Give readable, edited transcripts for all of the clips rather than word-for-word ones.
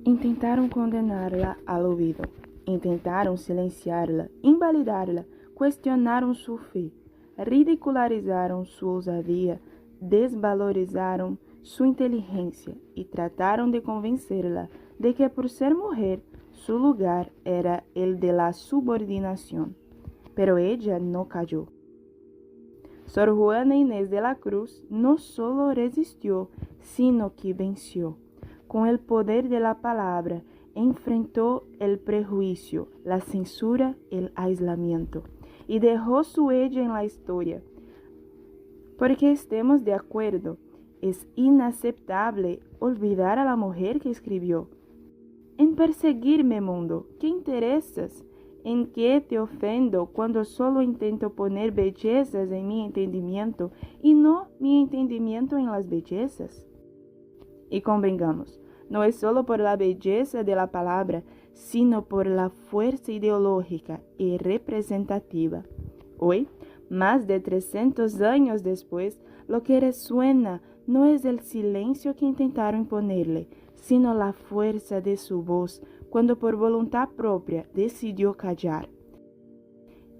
Intentaram condená-la al olvido, intentaram silenciá-la, invalidá-la, questionaram sua fé, ridicularizaram sua ousadia, desvalorizaram sua inteligência e trataram de convencê-la de que por ser mulher, su lugar era el de la subordinación. Pero ella no cayó. Sor Juana Inés de la Cruz no solo resistió, sino que venció. Con el poder de la palabra, enfrentó el prejuicio, la censura, el aislamiento, y dejó su huella en la historia. Porque estemos de acuerdo, es inaceptable olvidar a la mujer que escribió. En perseguirme, mundo, ¿qué interesas? ¿En qué te ofendo cuando solo intento poner bellezas en mi entendimiento y no mi entendimiento en las bellezas? Y convengamos, no es solo por la belleza de la palabra, sino por la fuerza ideológica y representativa. Hoy, más de 300 años después, lo que resuena no es el silencio que intentaron imponerle, sino la fuerza de su voz cuando por voluntad propia decidió callar.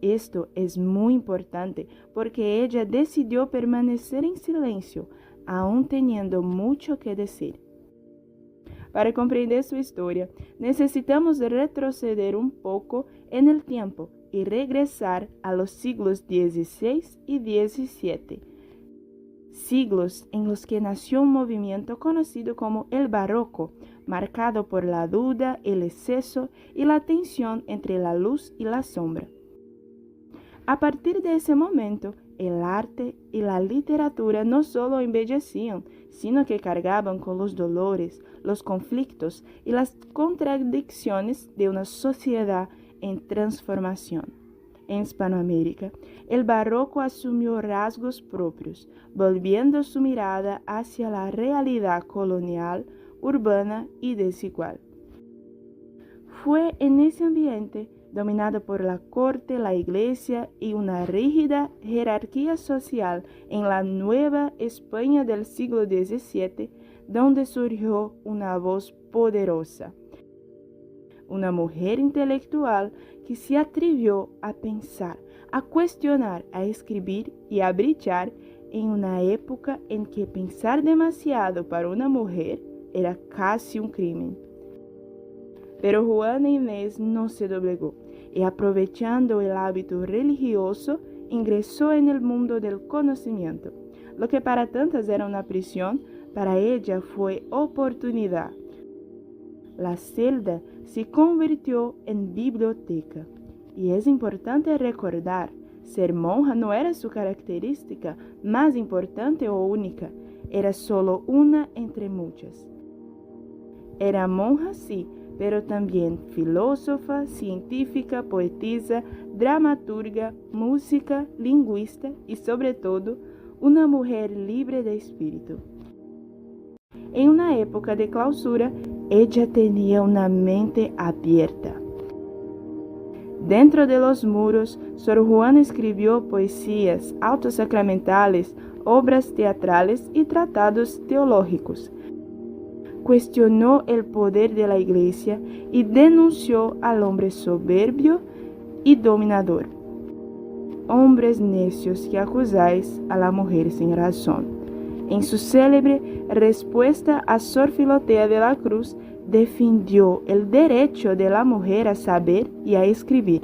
Esto es muy importante porque ella decidió permanecer en silencio, aún teniendo mucho que decir. Para comprender su historia, necesitamos retroceder un poco en el tiempo y regresar a los siglos XVI y XVII, siglos en los que nació un movimiento conocido como el barroco, marcado por la duda, el exceso y la tensión entre la luz y la sombra. A partir de ese momento, el arte y la literatura no solo embellecían, sino que cargaban con los dolores, los conflictos y las contradicciones de una sociedad en transformación. En Hispanoamérica, el barroco asumió rasgos propios, volviendo su mirada hacia la realidad colonial, urbana y desigual. Fue en ese ambiente, dominado por la corte, la iglesia y una rígida jerarquía social en la Nueva España del siglo XVII, donde surgió una voz poderosa. Una mujer intelectual que se atrevió a pensar, a cuestionar, a escribir y a brillar en una época en que pensar demasiado para una mujer era casi un crimen. Pero Juana Inés no se doblegó y, aprovechando el hábito religioso, ingresó en el mundo del conocimiento. Lo que para tantas era una prisión, para ella fue oportunidad. La celda se convirtió en biblioteca. Y es importante recordar, ser monja no era su característica más importante o única, era solo una entre muchas. Era monja, sí, pero también filósofa, científica, poetisa, dramaturga, música, lingüista y sobre todo una mujer libre de espíritu. En una época de clausura, ella tenía una mente abierta. Dentro de los muros, Sor Juana escribió poesías autosacramentales, obras teatrales y tratados teológicos. Cuestionó el poder de la Iglesia y denunció al hombre soberbio y dominador. Hombres necios que acusáis a la mujer sin razón. En su célebre respuesta a Sor Filotea de la Cruz, defendió el derecho de la mujer a saber y a escribir.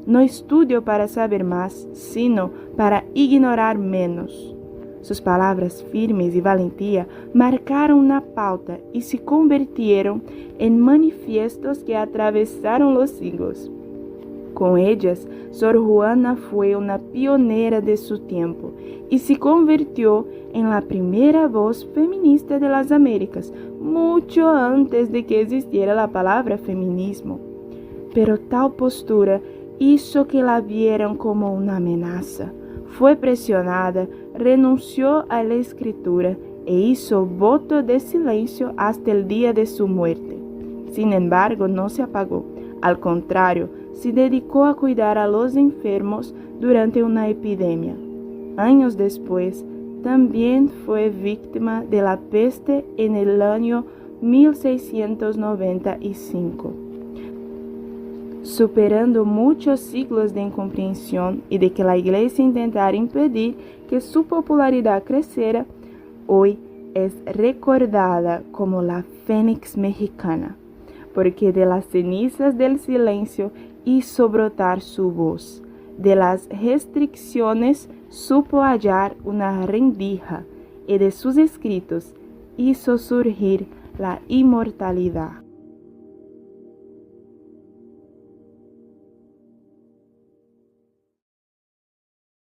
No estudió para saber más, sino para ignorar menos. Sus palabras firmes y valentía marcaron una pauta y se convirtieron en manifiestos que atravesaron los siglos. Con ellas, Sor Juana fue una pionera de su tiempo y se convirtió en la primera voz feminista de las Américas, mucho antes de que existiera la palabra feminismo. Pero tal postura hizo que la vieran como una amenaza. Fue presionada, renunció a la escritura e hizo voto de silencio hasta el día de su muerte. Sin embargo, no se apagó. Al contrario, se dedicó a cuidar a los enfermos durante una epidemia. Años después, también fue víctima de la peste en el año 1695. Superando muchos siglos de incomprehensión y de que la Iglesia intentara impedir que su popularidad creciera, hoy es recordada como la Fénix mexicana, porque de las cenizas del silencio hizo brotar su voz, de las restricciones supo hallar una rendija, y de sus escritos hizo surgir la inmortalidad.